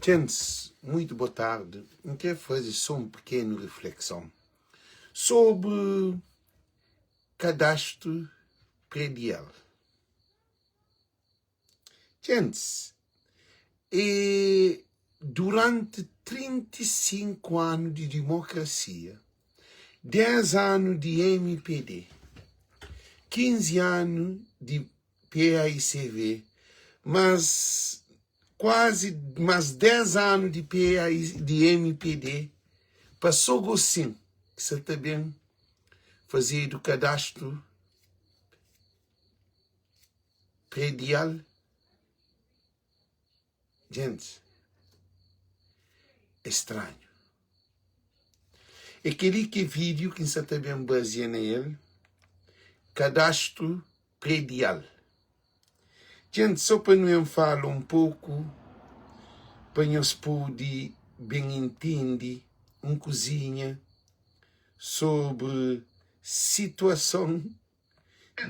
Gente, muito boa tarde. Eu quero fazer só uma pequena reflexão sobre cadastro predial. Gente, durante 35 anos de democracia, 10 anos de MPD, 15 anos de PAICV, mas quase mais 10 anos de de MPD, passou assim, que você também fazer do cadastro predial. Gente, é estranho. Aquele que vídeo que você também baseia nele, cadastro predial. Gente, só para não falar um pouco, para nós poder bem entender coisinha sobre situação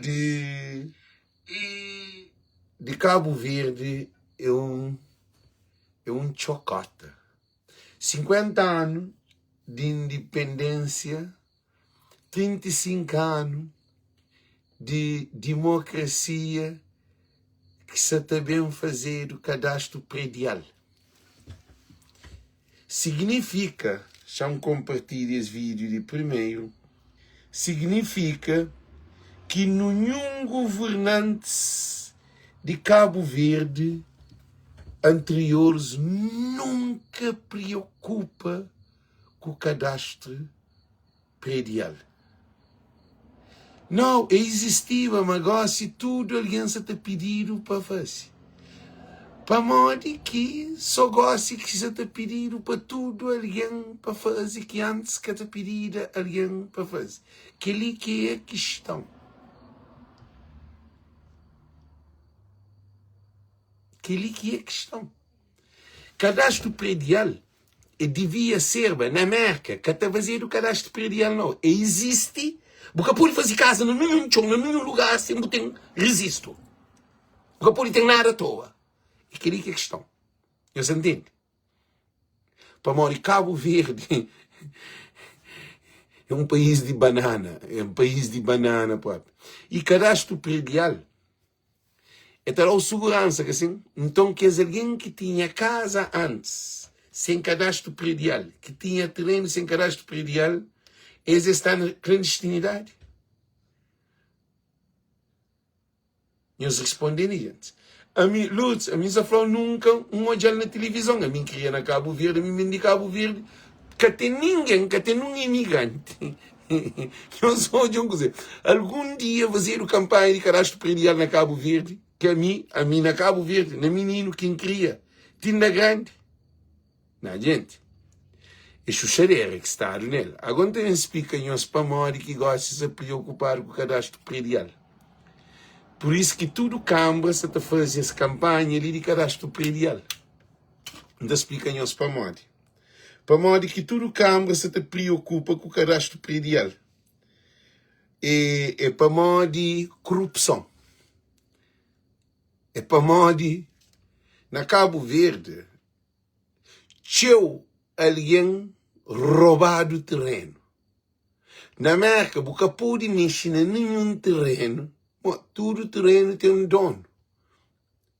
de Cabo Verde é um chocota. 50 anos de independência, 35 anos de democracia, que se também fazer o cadastro predial. Significa, já me compartilho esse vídeo de primeiro, significa que nenhum governante de Cabo Verde anteriores nunca preocupa com o cadastro predial. Não, existia, mas agora se tudo a aliança te pediram para fazer. Para modo que só gosta que se te pediram para tudo alguém para fazer, que antes que te pedira alguém para fazer. Aquele que é a questão. Aquele que é a questão. Cadastro predial devia ser na América, que está fazendo o cadastro predial não. Existe, porque pode fazer casa em nenhum lugar sem tem registro. Porque pode ter nada à toa. Aquele que é a questão. Você entende? Para morar Cabo Verde é um país de banana. É um país de banana, pô. E cadastro predial é tal a segurança, que assim. Então, que é alguém que tinha casa antes, sem cadastro predial, que tinha terreno sem cadastro predial, eles estão na clandestinidade. E eles respondem, gente. A mim, Lutz, a mim só falou nunca um olhar na televisão. A mim queria na Cabo Verde, a mim vem de Cabo Verde, que tem ninguém, que tem um imigrante. Eu só de coisa. Algum dia fazer o campanha de cadastro predial na Cabo Verde, que a mim na Cabo Verde, na menino, quem queria, tinha grande. Não, gente. É xuxareira que está nele. Agora tem explicações para morrer que gosta de se preocupar com o cadastro predial. Por isso que tudo cambia se te faz essa campanha ali de cadastro predial. Não explicações para morrer. Para morrer que tudo cambia se te preocupa com o cadastro predial. É para morrer corrupção. É para morrer na Cabo Verde. Tchau alguém roubado terreno. Na América, porque pode mexer em nenhum terreno. Todo terreno tem um dono.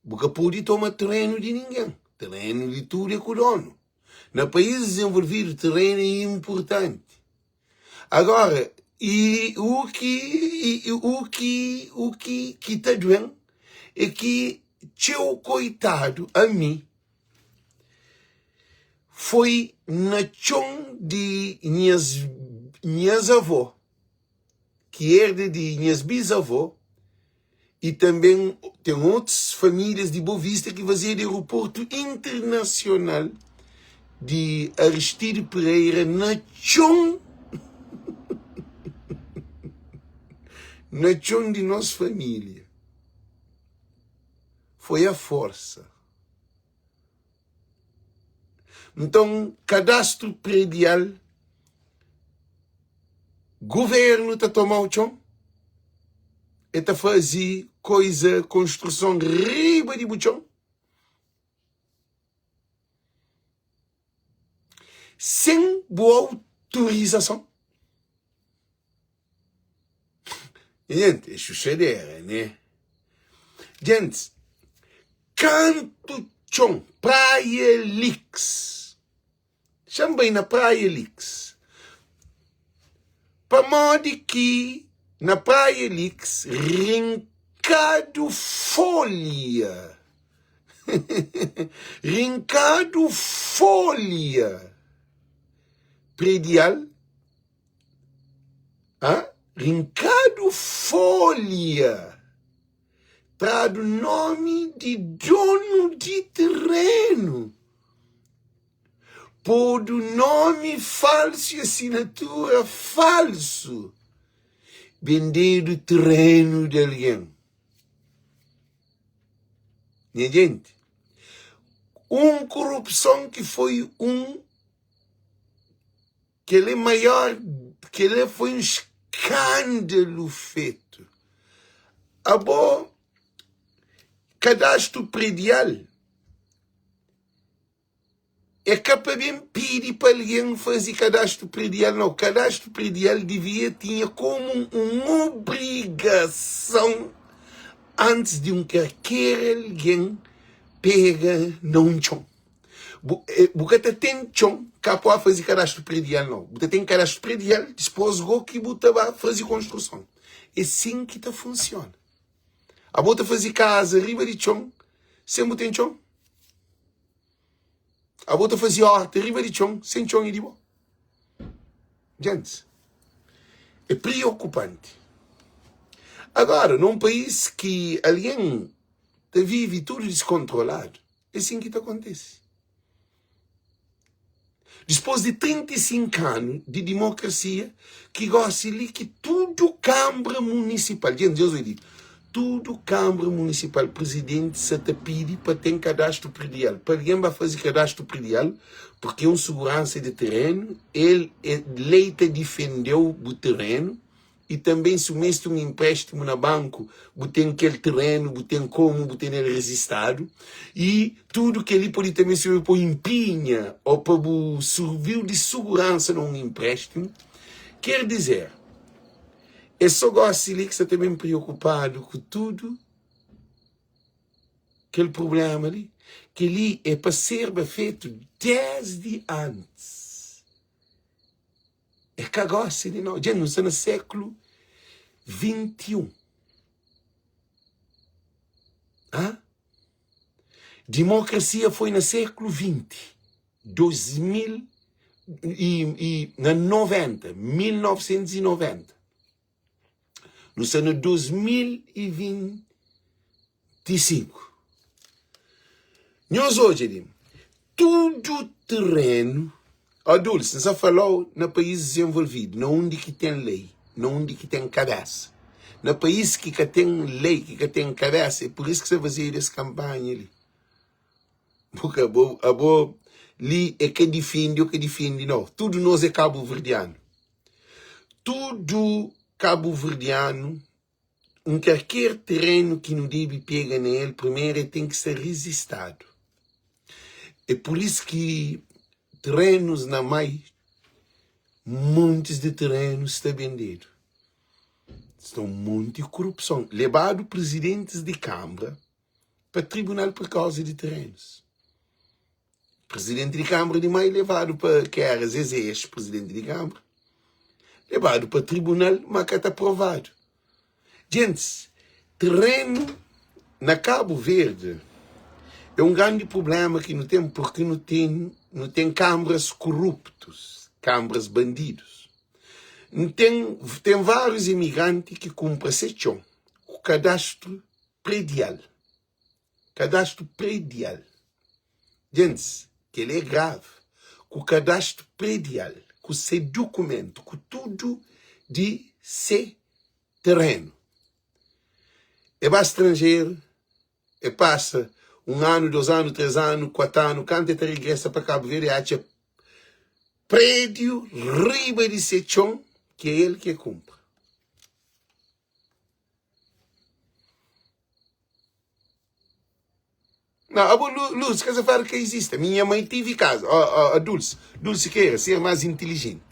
Porque pode tomar terreno de ninguém. Terreno de tudo é com o dono. No país desenvolvido, terreno é importante. Agora, o que está doendo é que teu coitado, a mim, foi na chão de minhas avós, que herda de minhas bisavós, e também tem outras famílias de Boa Vista que faziam aeroporto internacional de Aristide Pereira na chão de nossa família. Foi a força. Então, cadastro predial, governo está tomando o chão, está fazer coisa, construção riba de buchão. sem boa autorização. Gente, é chuchadeira, né? Gente, canto chão, Praia Lix. Chama bem na Praia Lix. Para modo que na Praia Lix, rincado folha. Rincado folha. Predial. Rincado folha. Para o nome de dono de terreno. Por o nome falso e assinatura falso. Vender o terreno de alguém. Minha gente, corrupção que foi que ele é maior, que ele foi escândalo feito. Abo cadastro predial. É capaz de pedir para alguém fazer cadastro predial. Não, cadastro predial tinha como uma obrigação antes de qualquer alguém pega não chão. Você tem chão, capaz de fazer cadastro predial não. Você tem cadastro predial, depois que você vai fazer construção. É assim que funciona. A bota fazer casa, riba de chão, sem botar chão. A bota fazer horta, riba de chão, sem chão e de boa. Gente, é preocupante. Agora, num país que alguém vive tudo descontrolado, é assim que acontece. Depois de 35 anos de democracia, que gosta de que tudo Câmara Municipal, gente, Deus vai dizer, tudo Câmara Municipal, presidente se te pede para ter cadastro predial. Para alguém vai fazer cadastro predial, porque é um segurança de terreno, ele eleito defendeu o terreno, e também se o mesmo um empréstimo na banco, tem aquele terreno, tem como, tem ele registrado, e tudo que ele pode também servir para empenha, ou para o serviço de segurança num empréstimo, quer dizer, é só gosto que você também preocupado com tudo, aquele problema ali, que ali é para ser feito desde antes. É que agora, não, já não está no século XXI. Democracia foi no século XX. 1990. No ano 2025. Nós hoje, tudo terreno, adultos, só falou no país desenvolvido, não onde que tem lei, não onde que tem cabeça. No país que tem lei, que tem cabeça, é por isso que você fazia essa campanha ali. Porque ali é que defende, não. Tudo nós é cabo-verdiano. Tudo cabo-verdiano, qualquer terreno que não deve pegar nele, primeiro tem que ser registrado. É por isso que terrenos na MAI, montes de terrenos estão vendidos. Estão muito de corrupção. Levado presidentes de Câmara para tribunal por causa de terrenos. Presidente de Câmara de MAI levado para que era Zezé, presidente de Câmara. Levado para tribunal, mas que está aprovado. Gente, terreno na Cabo Verde é um grande problema que não tem, porque não tem câmaras corruptos, câmaras bandidos. Tem vários imigrantes que cumprem o cadastro predial. Cadastro predial. Gente, que ele é grave. O cadastro predial, com seu documento, com tudo de seu terreno. É para estrangeiro, passa 1 ano, 2 anos, 3 anos, 4 anos, quando ele regressa para Cabo Verde, acha prédio, riba de sechão, que é ele que cumpre. Não, a Luz, que fala que existe. Minha mãe teve casa. A Dulce quer ser mais inteligente.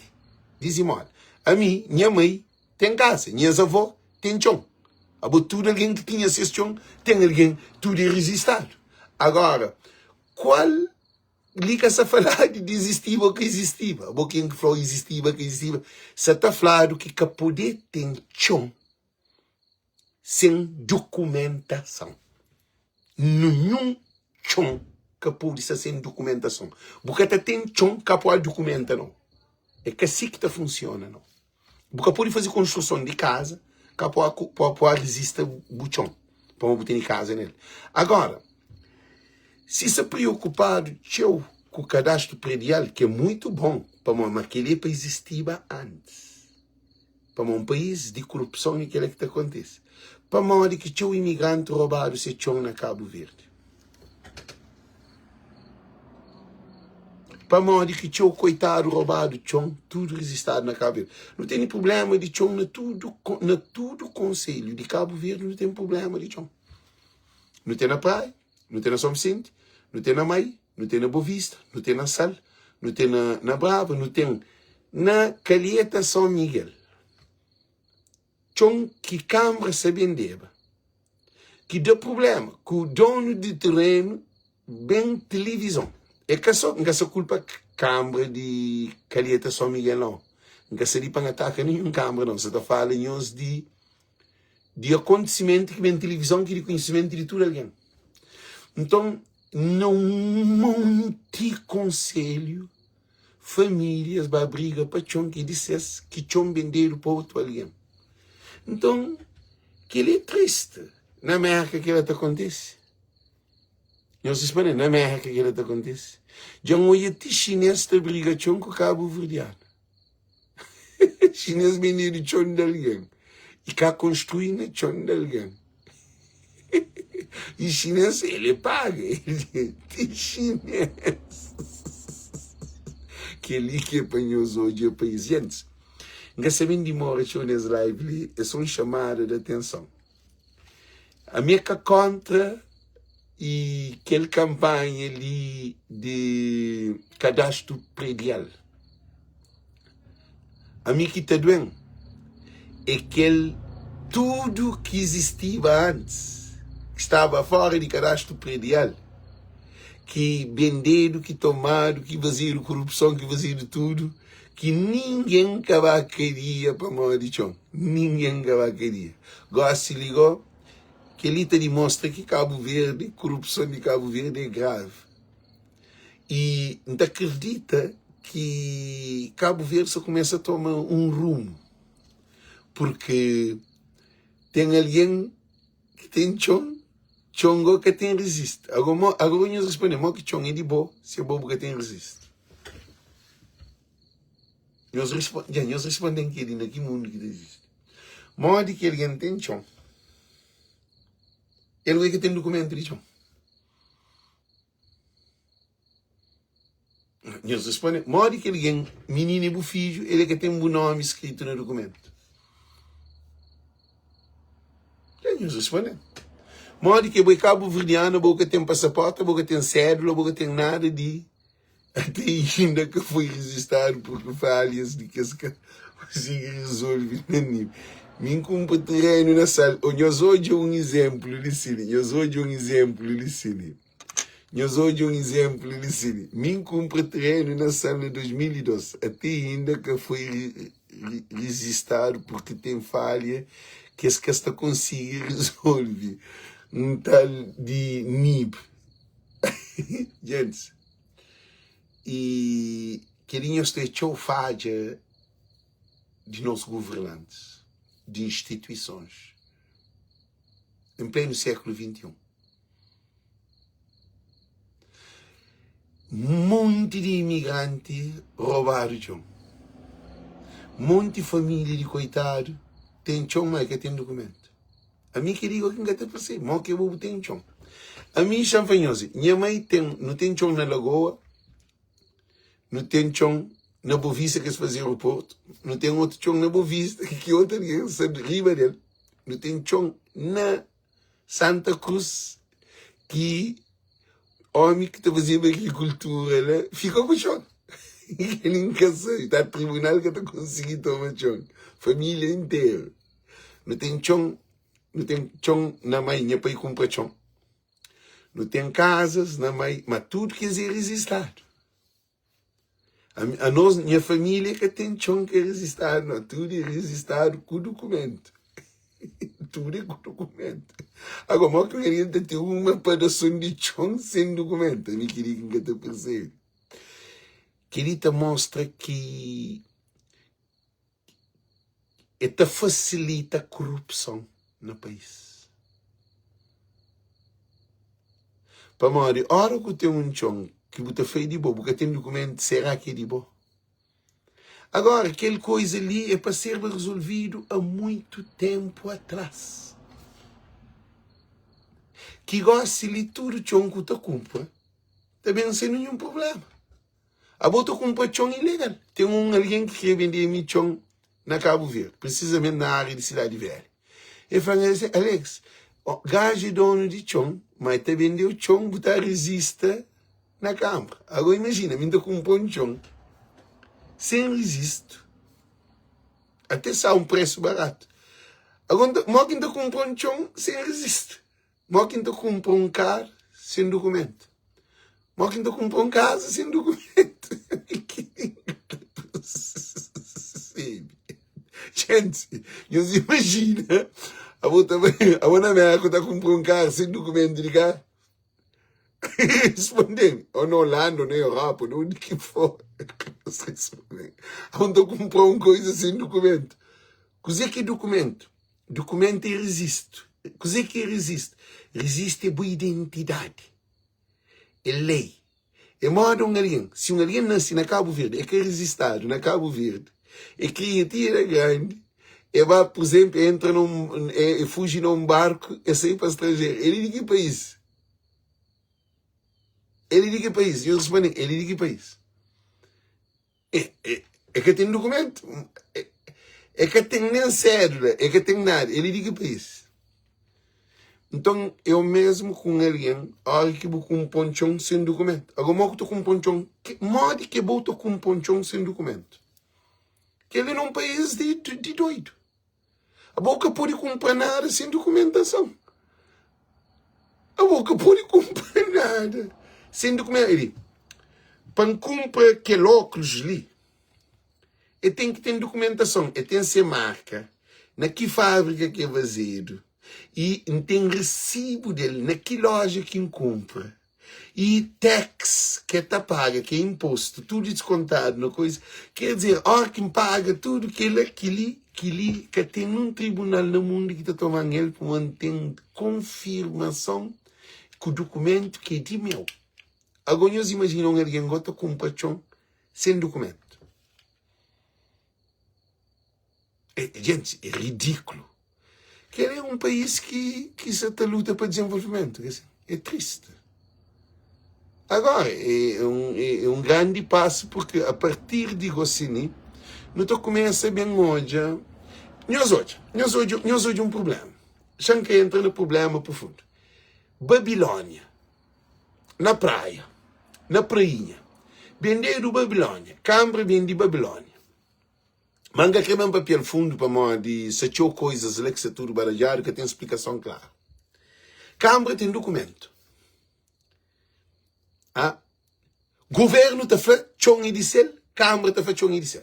Dizem, olha, a minha mãe tem casa. Minhas avós têm chão. A tudo alguém que tinha esse chão, tem alguém, tudo é resistado. Agora, qual liga-se a falar de existir ou que existia? A quem que falou existia, que existia. Você está falando que poder tem chão sem documentação. Nenhum chão que pode ser sem documentação. Porque tem chão que pode documentar, não. É que assim que funciona, não. Porque pode fazer construção de casa, que pode resistir o chão. Para não botar em casa nele. Agora, se se preocupar com o cadastro predial, que é muito bom, para aquele país existia antes. Para um país de corrupção e aquilo que acontece. Para modo que tinha um imigrante roubado esse chão na Cabo Verde. Para modo que tinha o coitado roubado chão, tudo resistado na Cabo Verde. Não tem problema de chão na tudo conselho de Cabo Verde, não tem problema de chão. Não tem na praia, não tem na São Vicente, não tem na Mai, não tem na Boa Vista, não tem na Sal, não tem na Brava, não tem na Calheta São Miguel. Chão que Câmara se vendeva. Que dá problema, que o dono de terreno bem televisão. É que só culpa Câmara de Calheta São Miguel, não. Não se para atacar nenhum Câmara, não. Você está falando de acontecimento que vem televisão, que de conhecimento de tudo alguém. Então, não monte conselho, famílias, vai briga para chão que dissesse que chão venderam para outro alguém. Então, que ele é triste. Na América que ela acontece. Eu se espero, na América que ela acontece. Já não ia ter chinês que briga chão com o Cabo Verdeano. Chinês venderam chão de alguém. E cá construindo chão de alguém. E chinês, ele paga. Ele tem chinês. Que ele que apanhou hoje o país. Gente, não sabem de morrer nessa live, é só um chamado de atenção. A minha contra e aquela campanha ali de cadastro predial. A minha que está doendo é que tudo que existia antes, que estava fora de cadastro predial, que venderam, que tomaram, que vaziram corrupção, que vaziram tudo, que ninguém queria para morrer de chão. Ninguém queria. Agora se ligou, que ele te demonstra que Cabo Verde, corrupção de Cabo Verde é grave. E não acredita que Cabo Verde só começa a tomar um rumo. Porque tem alguém que tem chão, chongo que tem resiste. Agora nós respondemos que chão é de boa, se é bobo que tem resiste. Nós respondemos que ele naquele mundo que existe. Modo que alguém tem chão. Ele é que tem documento de chão. Nós respondemos, modo que alguém, menino e bufígio, ele é que tem um nome escrito no documento. Nós respondemos. Modo que o Cabo Verdeano, boca tem passaporte, boca tem cédula, boca tem nada de... Até ainda que foi registrado por falhas de que as consiga resolver. Me cumpre terreno na sala. Nós hoje um exemplo de cine. Nós hoje um exemplo de cine. Nós hoje um exemplo de cine. Me cumpre terreno na sala de 2012. Até ainda que foi registrado porque tem falha que esta consiga resolver. Um tal de NIB. Gente. E queriam ter falha de nossos governantes, de instituições, em pleno século XXI. Monte de imigrantes roubaram chão. Monte de família de coitado tem chão, mas que tem documento. A mim que digo que não tem para ser, mas que eu vou ter chão. A mim champanhoso, minha mãe não tem chão na Lagoa, não tem chão na Boa Vista que se fazia aeroporto, não tem outro chão na Boa Vista que outra criança de riba dele, não tem chão na Santa Cruz que homem que está fazendo agricultura, né? Fica com o chão. Ele nunca sai. Está no tribunal que está conseguindo tomar chão. Família inteira. Não tem chão na mãe para ir comprar chão. Não tem casas na mãe, mas tudo quer dizer resistado. A nós, minha família, que tem chão que é resistado, não, tudo é resistado com documento. Tudo é com documento. Agora, mal que a gente tem uma pedação de chão sem documento, me queria que te percebe. Queria mostra que esta facilita a corrupção no país. Para morrer, hora que tem um chão que você fez de boa, porque tem documento, será que é de boa? Agora, aquela coisa ali é para ser resolvido há muito tempo atrás. Que gosta de tudo chão que você compra, também sem nenhum problema. A bota compra chão ilegal. Tem alguém que quer vender mi chão na Cabo Verde, precisamente na área de Cidade Velha. Ele fala assim, Alex, gajo é dono de chão, mas te vendeu chão, você resiste na Câmara. Agora imagina, me comprou um chão sem resisto. Até sai um preço barato. Agora, mal que comprou um chão sem resisto. Mal que comprou um carro sem documento. Mal que comprou uma casa sem documento. Gente, você imagina, a outra América está comprando um carro sem documento de carro? Respondem, ou na Holanda, ou na Europa, onde que for. Onde eu comprou uma coisa sem documento. Cos'è que é documento? Documento é resisto. Cos'è que é resisto? Resiste é boa identidade. É lei. É modo alguém. Se alguém nasce na Cabo Verde, é que é resistado na Cabo Verde, é criatura grande, e vai, por exemplo, entra fuge num barco e sai para o estrangeiro. Ele de que país? Ele de que país? Eu respondo, ele de que país? É que tem documento. É que tem nem cédula. É que tem nada. Ele de que país? Então, eu mesmo com alguém, olha que vou com um ponchão sem documento. Agora, eu estou com um ponchão. Modo que eu estou com um ponchão sem documento? Que ele é um país de doido. A boca pode comprar nada sem documentação. A boca pode comprar nada sem documento. Ele, para comprar aquele óculos ali, ele tem que ter documentação. Ele tem que ser marca. Na que fábrica que é vazido. E tem recibo dele na que loja que compra. E tax que está paga, que é imposto, tudo descontado na coisa. Quer dizer, quem paga tudo que tem um tribunal no mundo que está tomando ele para manter confirmação que o documento que é de meu. Agora, nós imaginamos alguém que compra chão sem documento. Gente, é ridículo. Que é um país que se luta para desenvolvimento. É triste. Agora, é um grande passo, porque a partir de Rossini, nós começa bem hoje. Nós hoje um problema. Já que entra no problema profundo. Babilônia, na praia, na prainha. Vender do Babilônia. Câmara vende Babilônia. Manga crema papel fundo para mim de se tinha coisas lá que se tudo baralhado que tem explicação clara. Câmara tem documento. Governo está fazendo chão e dissel, Câmara está fazendo chão e dissel.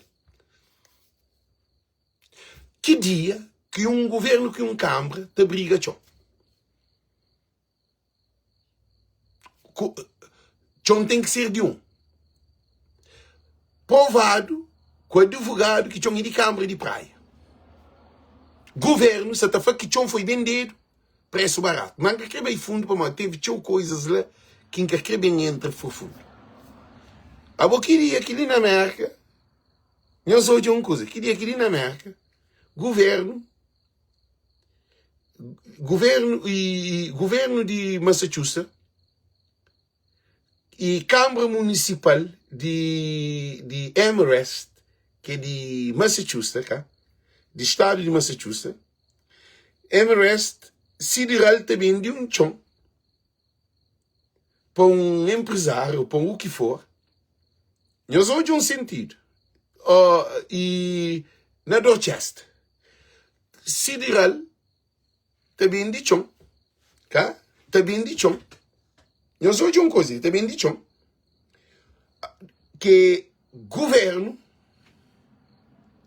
Que dia que um governo que um Câmara te briga chão? Chão tem que ser de um. Provado com o advogado que chão é de Câmara de praia. Governo, se está falando que chão foi vendido, preço barato. Mas que escreve fundo para mim, teve coisas lá que escreve entra por fundo. A boa queria que ali na América, eu sou de uma coisa, queria que ali na América, governo de Massachusetts e Câmara Municipal de Amherst, que é de Massachusetts, do estado de Massachusetts, Amherst, Federal também de um chão. para um empresário, para o que for, nós vamos de um sentido. E na Dorchester, Sideral, também de chão, tá? Também de chão. Nós vamos de uma coisa, também de chão, que governo,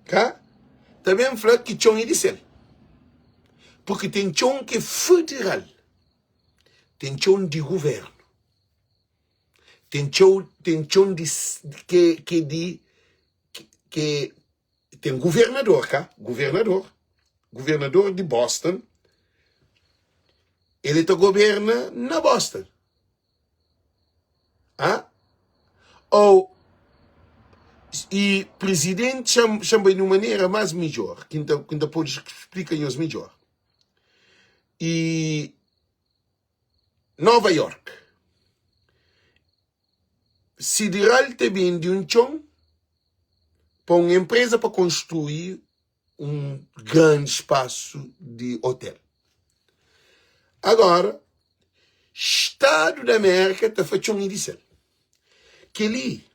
tá? Também fala que chão é de céu. Porque tem chão que é federal, tem chão de governo, tem chão de que tem governador, cá, governador de Boston, ele governa na Boston, ah? Ou e presidente chama de uma maneira mais melhor, que ainda pode explicar-nos melhor. E Nova York, Sideral também de um chão para uma empresa para construir um grande espaço de hotel. Agora, Estado da América está fazendo um indício. Que ali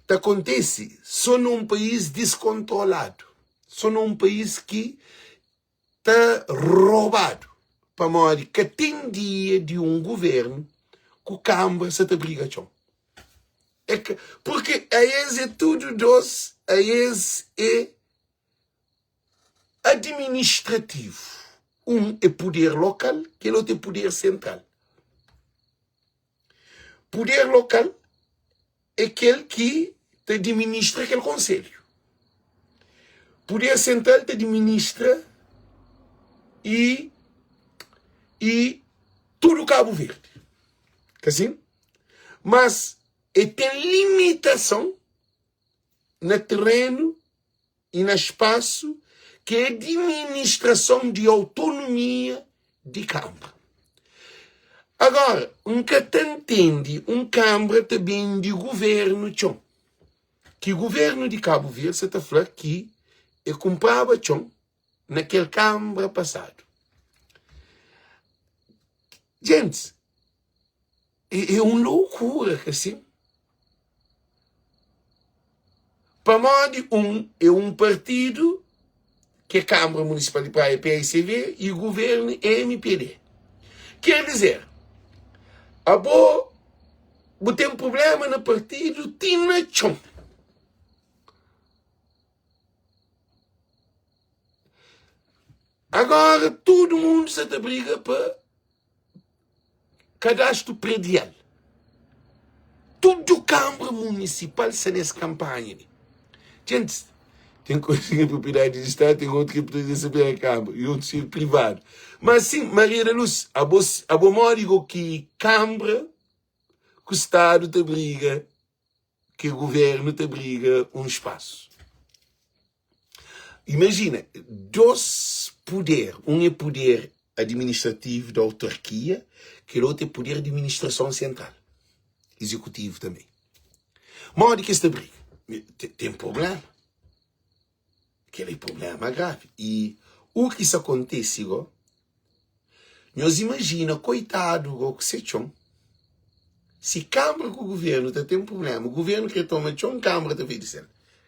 acontece só num país descontrolado. Só num país que está roubado. Para modo que tem dia de um governo que o Câmara se briga com. Porque a eles é tudo doce, a eles é administrativo. Um é poder local, que o outro é poder central. Poder local é aquele que te administra aquele conselho. Poder central te administra e tudo Cabo Verde. Assim? Mas tem limitação no terreno e no espaço que é administração de autonomia de Câmara. Agora, nunca te entende Câmara também de governo, tchon. Que o governo de Cabo Verde, você está falando que comprava, tchon, naquele Câmara passado. Gente, é uma loucura, assim. Para modo é um partido que é Câmara Municipal de Praia, PSV, e o governo é MPD. Quer dizer, tem um problema no partido, tinha chão. Agora todo mundo se briga para cadastro predial. Tudo Câmara Municipal se nessa campanha. Gente, tem coisa que é propriedade de Estado, tem outro que é presidência da Câmara, e outro que é privado. Mas sim, Maria da Luz, a bom digo que Câmara, que o Estado te briga, que o governo te briga um espaço. Imagina, dois poderes. Um é poder administrativo da autarquia, que o outro é poder de administração central. Executivo também. Mas que esta briga tem problema. Aquele problema grave. E o que isso acontece, nós imagina, coitado, o que se chama. Se Câmara com o governo tem um problema, o governo que toma chão, Câmara está feito.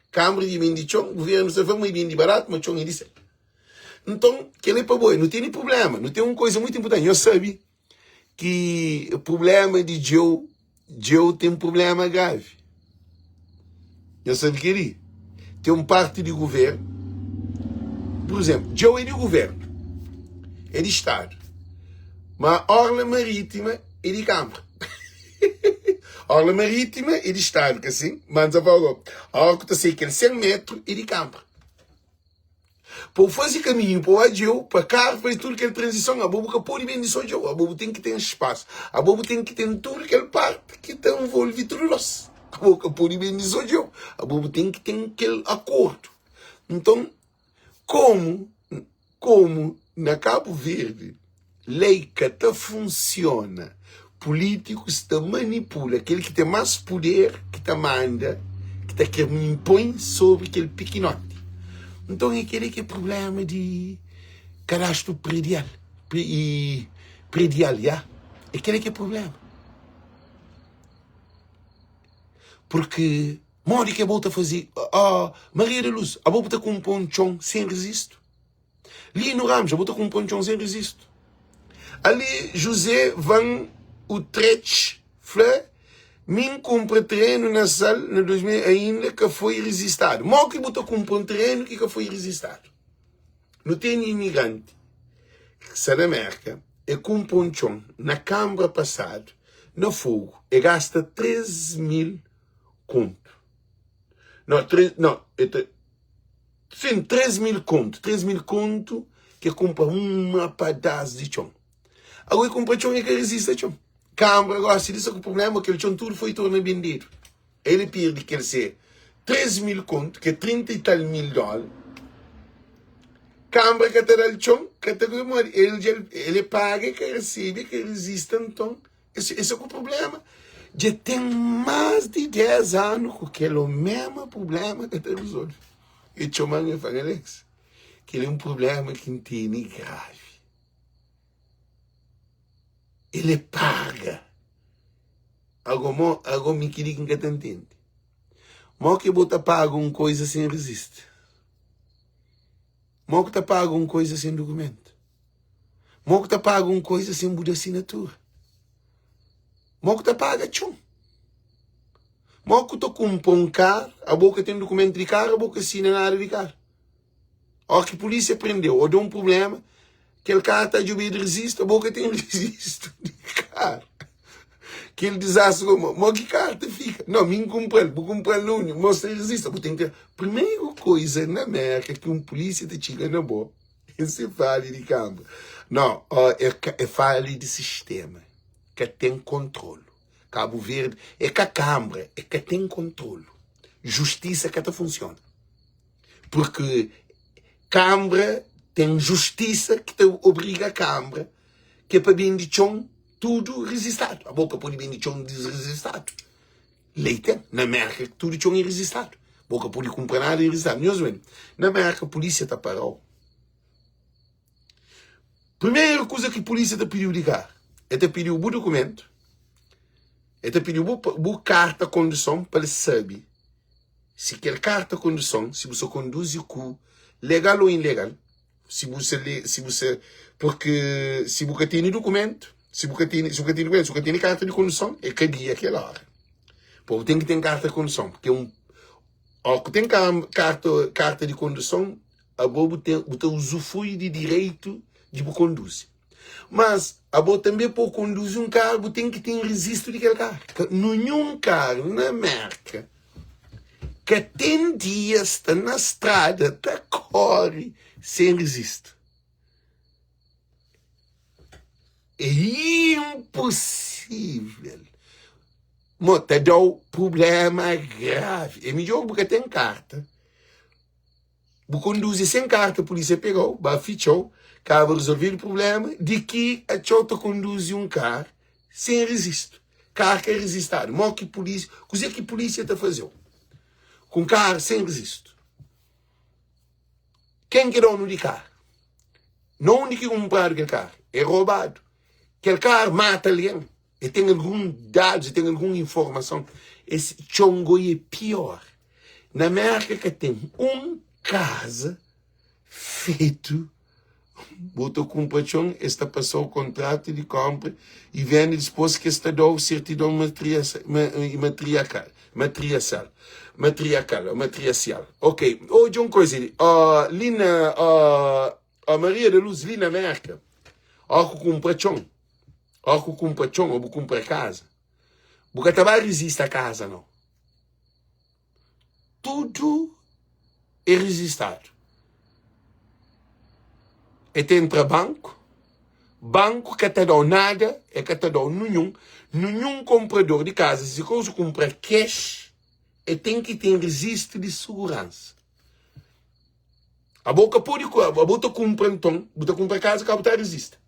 Câmara de bem de chão, o governo está fazendo bem de barato, mas chão é de certo. Então, aquele é para boi, não tem problema, não tem uma coisa muito importante. Eu sabe que o problema de Joe tem um problema grave. Eu sabe que ele tem um parte de governo. Por exemplo, Joe é de governo, é de Estado, mas a orla marítima é de Câmara. A orla marítima é de Estado, que assim, mas a orla que está sei que é 100 metros é de Câmara. Para fazer caminho para o Adjeu, para carro, para tudo que é transição, a bobo que pode bem de só Adjeu, a bobo tem que ter espaço, a bobo tem que ter tudo aquela parte que está envolvido tudo nós. A bobo que pode bem de só Adjeu, a bobo tem que ter aquele acordo. Então, como na Cabo Verde, lei que funciona, políticos te manipula, aquele que tem mais poder, que te manda, que impõe sobre aquele pequenote. Então é aquele que é problema de cadastro predial. Predial, já? É aquele que é problema. Porque, mori que a volta fazer, Maria da Luz, a volta com um ponchão sem resisto. Lino Ramos, a volta com um ponchão sem resisto. Ali, José Van Utrecht, Fleur, min compra terreno na sala, na 2000 ainda, que foi resistado. Mal que botou com um terreno que foi resistado. Não tem imigrante que sai da América e com um ponchão na Câmara passado, no fogo, e gasta 13.000 conto. Não, 3.000 conto. 3.000 conto que compra uma pedaço de chão. Agora compra chão e que resiste chão. Câmara gosta disso, que o problema é que o chão tudo foi tornado vendido. Ele perde, quer dizer, 3.000 conto, que é 30 e tal mil dólares. Câmara que está no chão, que ele paga, que recebe, que resiste, então. Esse é o problema. Já tem mais de 10 anos que é o mesmo problema que está resolvido. E o Chomang fala, Alex, que ele é um problema que não tem grave. Ele paga. Agora me queria que não entende. Mal que bota paga uma coisa sem resiste. Mal que tá paga uma coisa sem documento. Mal que tá paga uma coisa sem muda assinatura. Mal que tá paga tchum. Mal que tu compra um carro, a boca tem documento de carro, a boca assina nada de carro. Ó que a polícia prendeu, ou deu um problema, aquele carro está de medo de registro, a boca tem registro de carro. Aquele desastre, mas que carro fica? Não, me compra, vou comprar no mostra ele registro. Primeira coisa na América que um polícia te tira na boa, esse fale de câmara. Não, é fale de sistema, que tem controle. Cabo Verde é que a Câmara é que tem controle. Justiça que funciona. Porque Câmara tem justiça que te obriga a Câmara que é para bem de chão tudo resistado. A boca pode bem de chão desresistado. Leite, na América, tudo chão é resistado. A boca pode comprar nada e resistado. Na América, a polícia está parou. Primeira coisa que a polícia te pediu de cá é te pedir o documento. Ele pediu uma carta de condução para ele saber se aquela carta de condução, se você conduz o cu, legal ou ilegal. Porque se você tem documento, se você tem carta de condução, é que aquela hora. Porque tem que ter carta de condução. Porque tem carta de condução, a bobo tem usufrui de direito de conduzir. Mas a boa também para conduzir um carro tem que ter registro daquele carro. Nenhum carro na América que tem dias está na estrada, está corre sem registro. É impossível. Mas dá um problema grave. É melhor porque tem carta. Você conduzir sem carta, a polícia pegou, fichou. Acaba resolver o problema de que a chota conduz um carro sem registro. Carro que é registrado. Mal que polícia. O que a polícia está fazendo? Com carro sem registro. Quem que é dono de carro? Não onde que comprar aquele carro. É roubado. Aquele carro mata alguém. E tem algum dados, tem alguma informação. Esse chongo é pior. Na América que tem casa feito. Botou com o patrão, esta passou o contrato de compra e vende depois que esta deu certidão matricial. Ok, hoje uma coisa, a Maria da Luz, ali na América, ou com o patrão, ou compra casa, porque também resiste a casa, não. Tudo é registrado. E tem entre banco que te dá nada, é que te dá nenhum comprador de casa, se você compra cash, e tem que ter registro de segurança. A boca pode, a boca compra então, você compra casa que a boca resiste.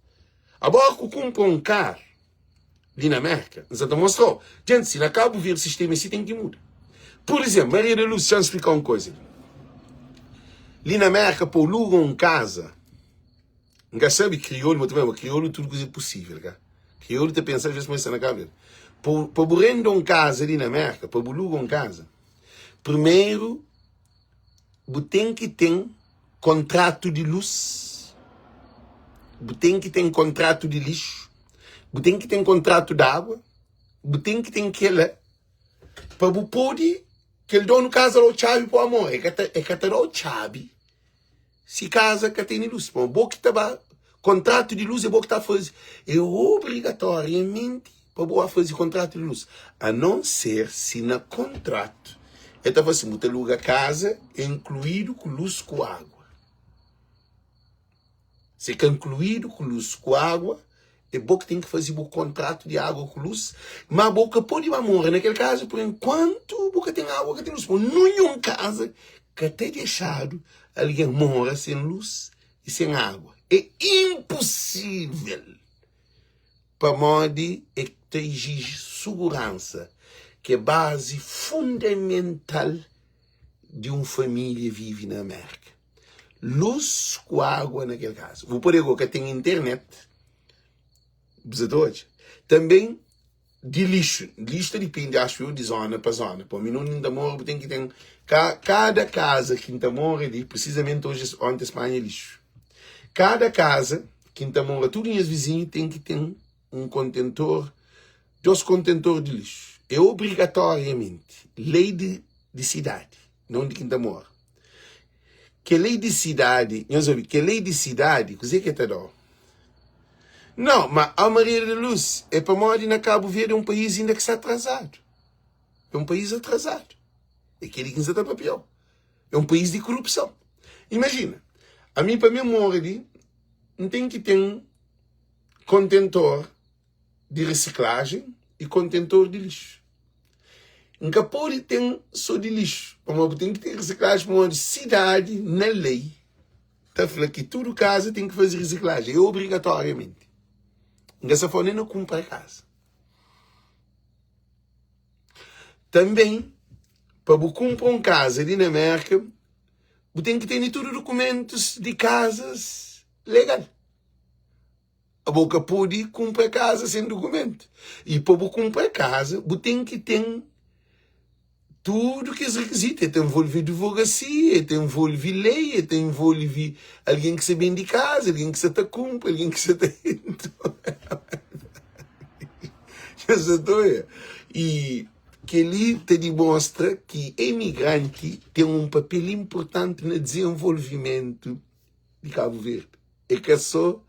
A boca compra um carro, ali na América, você te mostrou. Gente, se acaba vir o sistema assim, tem que mudar. Por exemplo, Maria da Luz, deixa eu explicar uma coisa. Ali na América, por alugar uma casa, nunca sabe crioulo, mas também crioulo tudo coisa é possível, cara. Crioulo te pensa às vezes mais na cabeça. Para render uma casa ali na América, para alugar uma casa, primeiro, você tem que ter contrato de luz, você tem que ter contrato de lixo, você tem que ter contrato de água, você tem que ter aquela, para você poder, que ele dono casa lá chave para o amor, é que te dá chave, se casa que tem luz, mas você que está contrato de luz é você que está fazendo, é obrigatoriamente para você fazer contrato de luz, a não ser se no contrato, então assim, você aluga a casa, incluído com luz com água. Se é incluído com luz com água, é bom que tem que fazer o contrato de água com luz, mas a boca pode morrer naquele caso, por enquanto a boca tem água, que tem luz. Mas nenhuma casa que tem deixado alguém morrer sem luz e sem água. É impossível. Para modo é que exige segurança, que é base fundamental de uma família vive na América. Luz com água naquele caso. Vou poder que tem internet. Também de lixo. Lixo depende, acho eu, de zona para zona. Para mim, não mora, tem que ter. Cada casa que mora ali, precisamente hoje, ontem, Espanha, é lixo. Cada casa que mora, tudo em vizinhos, tem que ter um contentor, 2 contentores de lixo. É obrigatoriamente lei de cidade, não de quem mora. Que lei de cidade, que lei de cidade, o que é que dá? Não, mas a Maria de Luz é para morar na Cabo Verde, é um país ainda que está atrasado. É um país atrasado. É aquele que está para pior. É um país de corrupção. Imagina, para mim morar ali, não tem que ter um contentor de reciclagem e contentor de lixo. Nunca pode ter só de lixo. Mas tem que ter reciclagem para uma cidade, na lei. Está falando que tudo casa tem que fazer reciclagem, é obrigatoriamente. Dessa forma, não compra casa. Também, para você comprar uma casa ali na América, você tem que ter todos os documentos de casas legal. A boca pode comprar casa sem documento. E para você comprar casa, você tem que ter tudo que é requisito. Te envolve advocacia, te envolve lei, te envolve alguém que se vende casa, alguém que se te compra, alguém que se te... E que ele te demonstra que imigrante tem um papel importante no desenvolvimento de Cabo Verde. É que só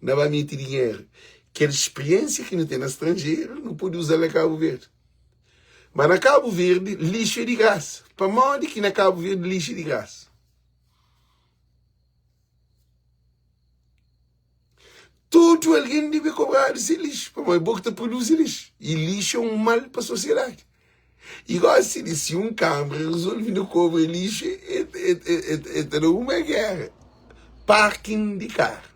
não vai meter dinheiro. Que a experiência que não tem no estrangeiro não pode usar na Cabo Verde. Mas na Cabo Verde, lixo é de graça. Para modo que na Cabo Verde, lixo é de graça. Tudo alguém deve cobrar esse lixo. Para a boca produz lixo. E lixo é um mal para a sociedade. Igual assim, se um câmara resolve não cobrar lixo, é uma guerra. Parking de carro.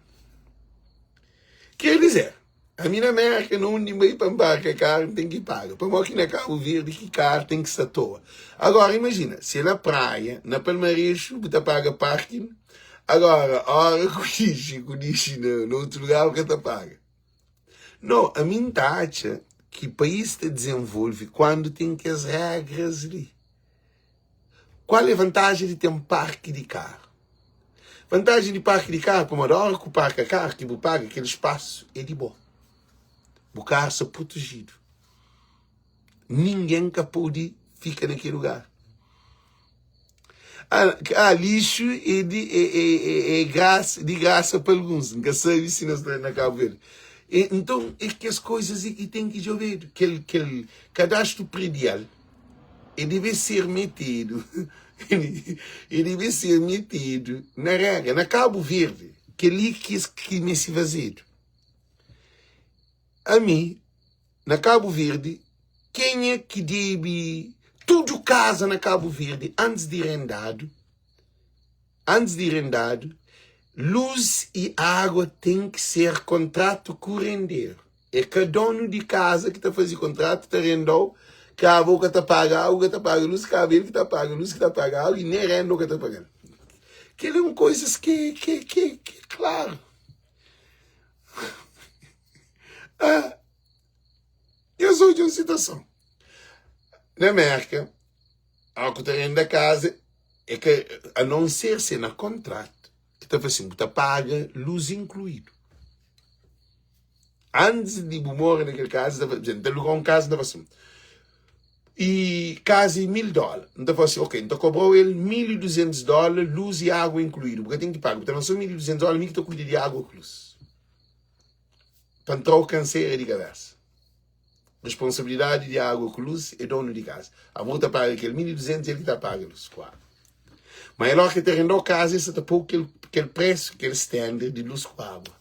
Quer dizer, a minha América não tem meio para embarcar carro, tem que pagar. Para aqui na Cabo Verde, que carro tem que ser à toa. Agora, imagina, se é na praia, na Palmarejo, você paga parking. Agora, a hora que lixo no outro lugar, o que você paga? Não, a minha taxa que o país se desenvolve quando tem que as regras ali. Qual é a vantagem de ter um parque de carro? Vantagem de parque de carro, como a hora que o parque é carro, que você paga aquele espaço, é de boa. O carro é protegido. Ninguém que pode ficar naquele lugar. Lixo é de graça para alguns. Nunca sabe se nós na Cabo Verde. Então, é que as coisas aqui têm que chover. Aquele cadastro predial deve ser metido. Ele deve ser metido na regra. Na Cabo Verde, que ali que me se fazer. A mim, na Cabo Verde, quem é que deve tudo casa na Cabo Verde antes de rendado, luz e água tem que ser contrato com o rendeiro. É que o dono de casa que está fazendo contrato, está rendendo, que a boca está paga água, está paga luz, que a que está paga luz, que está paga água, e nem renda que está pagando. Que são coisas que claro. Eu sou de uma situação. Na América, ao que terreno da casa, é que, a não ser na contrato, que está assim, que paga luz incluído. Antes de morrer naquele caso, de alugar casa, estava assim. E quase $1.000. Então, assim, ok, então cobrou ele $1.200, luz e água incluído. Porque tem que pagar. Então, não são $1.200, mim que estou cuidando de água com luz. Para entrar o canseira de cabeça. Responsabilidade de água com luz é dono de casa. A volta paga aquele 1.200, ele que está pagando luz, claro. Mas é logo que tem rendou casa, você está por aquele preço, aquele standard de luz com água.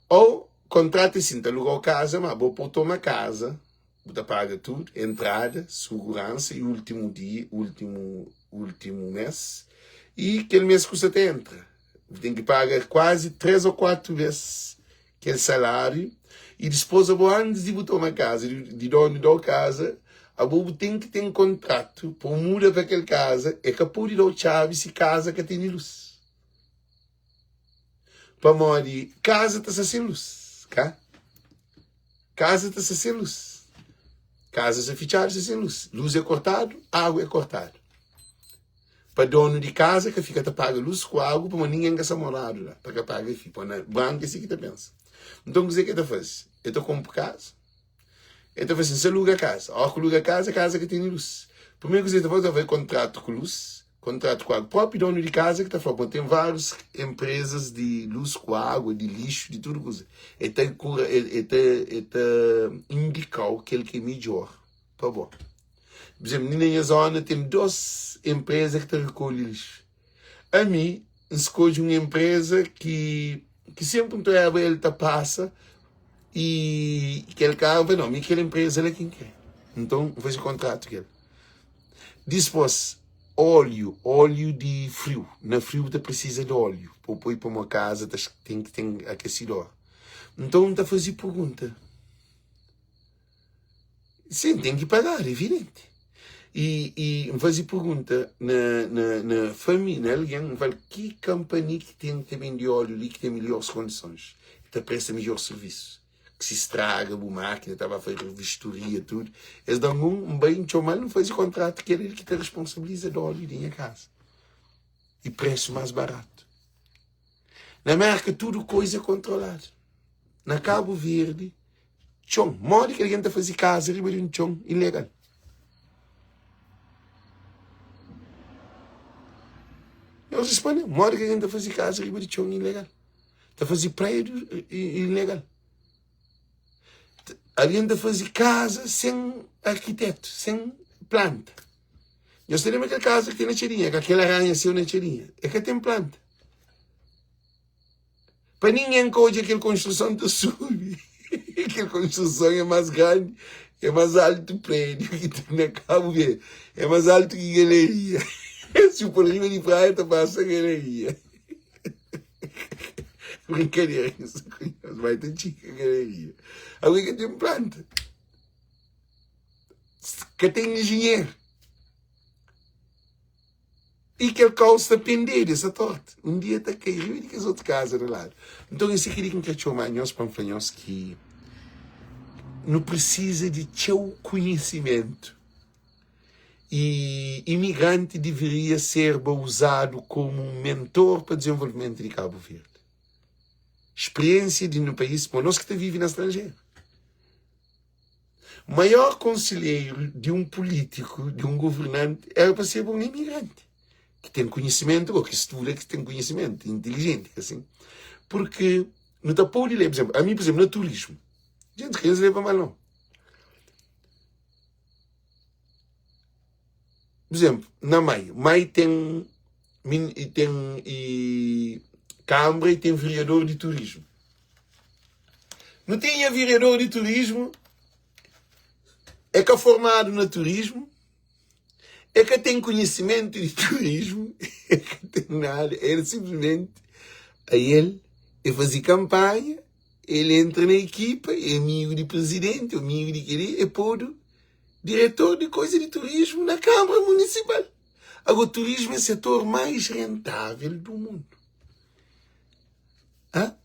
Ou contrata assim, alugou casa, mas vou pôr uma casa, você paga tudo, entrada, segurança e último dia, último mês. E aquele mês que você entra. Tem que pagar quase 3 ou 4 vezes aquele salário. E depois, antes de botar uma casa, de dono da casa, a bobo tem que ter um contrato para mudar para aquela casa e que pode dar chave se casa que tem luz. Para morrer, casa está sem luz. Cá? Casa está sem luz. Casa se fechada sem luz. Luz é cortado, água é cortado. Para dono de casa que fica a pagar luz com água, para ninguém que está morado lá. Para que paga e fica. Para na banca, assim que está pensa. Então, o que você faz? Eu estou comprando casa. Então, assim, você aluga a casa. Ao que aluga a casa que tem luz. Primeiro que você faz, vai contrato com luz, contrato com água. O próprio dono de casa que está falando, tem várias empresas de luz com água, de lixo, de tudo coisa. Ele está indicar aquele que é melhor. Tá bom. Por exemplo, na minha zona tem 2 empresas que recolhem lixo. A mim, escolho uma empresa que sempre ele passa e aquele carro, não, aquela empresa é quem quer. Então, faz o contrato com ele. Depois, óleo de frio. Na frio, você precisa de óleo. Para pôr para uma casa, tem que ter aquecedor. Então, está a fazer pergunta. Sim, tem que pagar, é evidente. E fazer pergunta na família, alguém fala que companhia que tem também de óleo ali, que tem melhores condições, que te presta melhor serviço, que se estraga a máquina, estava a fazer vistoria, tudo. Eles dão um bem mal, não faz o contrato, que é ele que te responsabiliza do óleo em casa. E preço mais barato. Na América, tudo coisa controlada. Na Cabo Verde, chão, mora que alguém está a fazer casa, riba de um chão, ilegal. Eles respondem, mora que alguém está a fazer casa, riba de chão, ilegal. Está a fazer prédio, ilegal. Alguém está a fazer casa sem arquiteto, sem planta. Eu sei lembra aquela casa que tem na cheirinha, que aquela aranha saiu na cheirinha. É que tem planta. Para ninguém coisa aquela construção do sube. Aquela construção é mais grande, é mais alto prédio que tem na Cabo Verde. É mais alto que galeria. Se o polígono de praia está passando a galeria. Brincadeira, isso vai ter chica a galeria. Alguém que tem planta. Que tem engenheiro. E que ele causa pender essa torta. Um dia está a cair e que as outras casas do lado. Então, isso aqui que eu chamo nós panflanhos que não precisa de teu conhecimento. E imigrante deveria ser usado como um mentor para o desenvolvimento de Cabo Verde. Experiência de no país, para nós que vivemos no estrangeiro. O maior conselheiro de um político, de um governante, era para ser um imigrante. Que tem conhecimento, ou que estuda, que tem conhecimento, inteligente, assim. Porque, não está pode ler, por exemplo, a mim, por exemplo, no turismo. Gente, que eles levam mal, não. Por exemplo, na Mai tem Câmara e tem vereador de turismo. Não tem vereador de turismo, é que é formado no turismo, é que tem conhecimento de turismo, é que tem nada, ele simplesmente, a ele fazer campanha, ele entra na equipa, é amigo de presidente, amigo de querer, é pôr diretor de coisa de turismo na Câmara Municipal. Agora, o turismo é o setor mais rentável do mundo. Hã?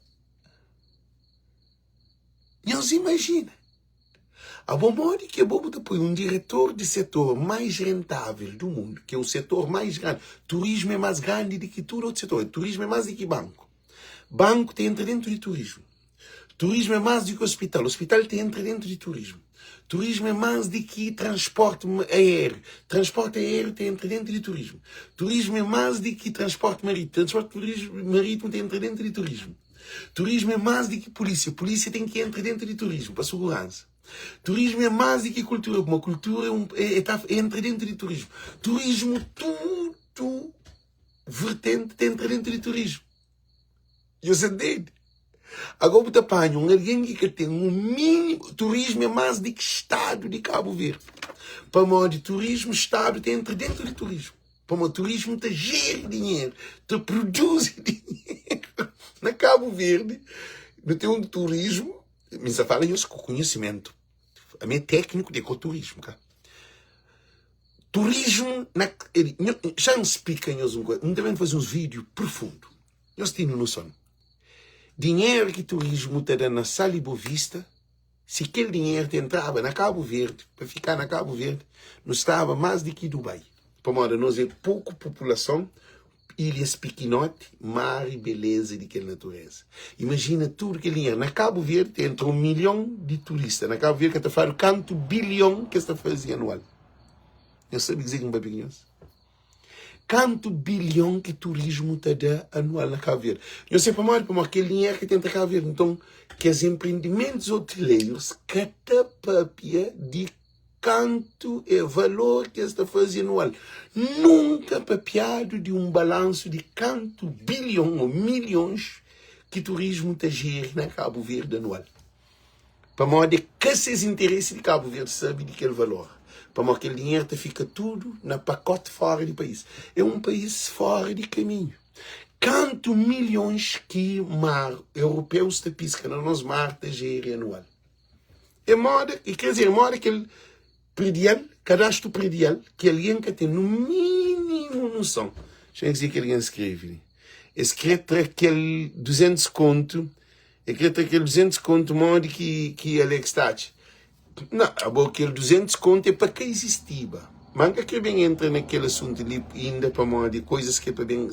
Não se imagina. A bom modo que é bom depois um diretor de setor mais rentável do mundo, que é o setor mais grande. Turismo é mais grande do que todo outro setor. Turismo é mais do que banco. Banco tem entra dentro de turismo. Turismo é mais do que hospital. Hospital tem entra dentro de turismo. Turismo é mais do que transporte aéreo. Transporte aéreo tem entra dentro de turismo. Turismo é mais do que transporte marítimo. Transporte marítimo tem entra dentro de turismo. Turismo é mais do que polícia. Polícia tem que entrar dentro de turismo, para segurança. Turismo é mais do que cultura. Uma cultura entra dentro de turismo. Turismo, tudo vertente entra dentro de turismo. Eu sei. Agora você apanha alguém que tem um mínimo. Turismo é mais do que Estado de Cabo Verde. Para modo de turismo, Estado entra dentro de turismo. Para modo turismo, te gera dinheiro, te produz dinheiro. Na Cabo Verde, não tem um turismo, mas fala isso com conhecimento. A minha técnico de ecoturismo, cara. Turismo, já nos explica-nos uma coisa, não devemos fazer uns vídeos profundos. Nós temos noção. Dinheiro que turismo te dá na Sala e Boa Vista, se aquele dinheiro te entrava na Cabo Verde, para ficar na Cabo Verde, não estava mais do que Dubai. Para modo, nós é pouca população, ilhas pequenote, mar e beleza de aquela natureza. Imagina tudo aquele dinheiro. Na Cabo Verde entra 1 milhão de turistas. Na Cabo Verde que está fazendo quanto bilhão que está fazendo anual. Eu sei dizer que não é pequenoso. Quanto bilhão que turismo te dá anual na Cabo Verde. Eu sei para aquele dinheiro que tem na Cabo Verde. Então, que os empreendimentos hoteleiros catapapia de quanto é o valor que está fazendo anual. Nunca papiado de um balanço de quanto bilhão ou milhões que turismo te gera na Cabo Verde anual. Para modo que esses interesses de Cabo Verde sabem de aquele valor. Para modo que aquele dinheiro te fica tudo na pacote fora do país. É um país fora de caminho. Quanto milhões que mar europeus te piscam no nosso mar te gera anual. É moda, e quer dizer, moda que ele predial, cadastro predial, que alguém que tem no mínimo noção. Deixa eu dizer que alguém escreve. Escreve aquele 200 conto, modo que ele está. Não, aquele 200 conto é para que existia. Manca que bem entra naquele assunto ali, ainda para modo de coisas que é para bem.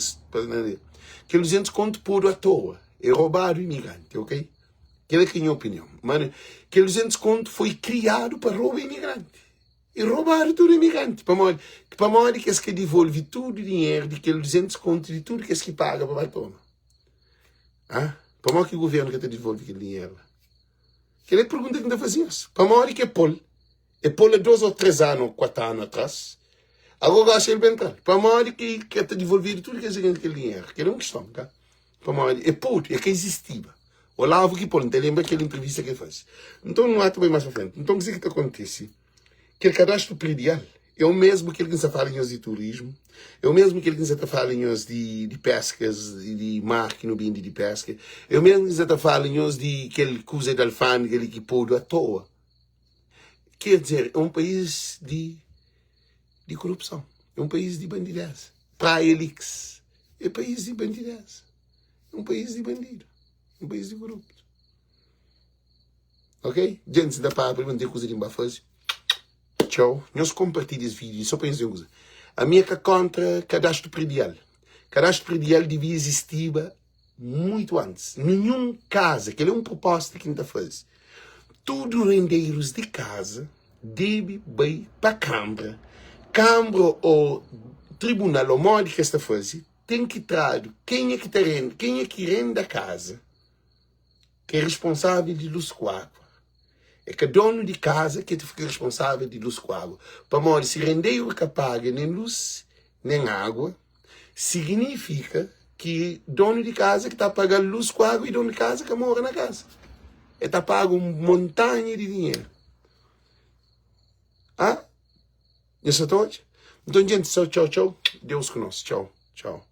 Aquele 200 conto puro à toa. É roubado imigrante, ok? Aquela é a minha opinião. Mano, aquele 200 conto foi criado para roubar imigrante. E roubaram tudo imigrante. Para modo que que devolve todo o dinheiro de aquele 200 conto de tudo que paga para batom. Ah? Para modo que o governo que te devolve aquele dinheiro. Aquela é a pergunta que ainda fazíamos. Para modo que é Pol há 2 ou 3 anos, 4 anos atrás. Agora acho ele bem entrar. Para modo que te devolver tudo que aquele dinheiro. Aquela é uma questão, tá? Para modo é puto, é que existia. Olavo que Pol, não te lembra aquela entrevista que ele faz. Então não há também mais para frente. Então o que acontece? Aquele cadastro predial é o mesmo que ele se fala em de turismo, é o mesmo que ele se fala em de pescas, de mar que não vende de pesca, é o mesmo que se fala em de aquele coisa de alfândega que pôde à toa. Quer dizer, é um país de corrupção, é um país de bandidez. Praia Elix é um país de bandidez, é um país de bandido, é um país de corrupto. Ok? Gente, dá para perguntar coisa de fazer. Tchau. Nós compartilhamos esse vídeo. Só para dizer uma coisa. A minha é contra cadastro predial. Cadastro predial devia existir muito antes. Nenhum casa, que é uma proposta que a gente faz. Todos os rendeiros de casa devem ir para a Câmara. Câmara ou Tribunal, ou modo que esta faz, tem que trazer quem é que rende a casa, que é responsável de luz com água. É que o dono de casa que fica responsável de luz com água. Para modo, se rendeiro que paga nem luz, nem água, significa que dono de casa que está pagando luz com água e dono de casa que mora na casa. Ele está pagando uma montanha de dinheiro. Ah? Isso é todo? Então, gente, tchau, tchau. Deus conosco. Tchau, tchau.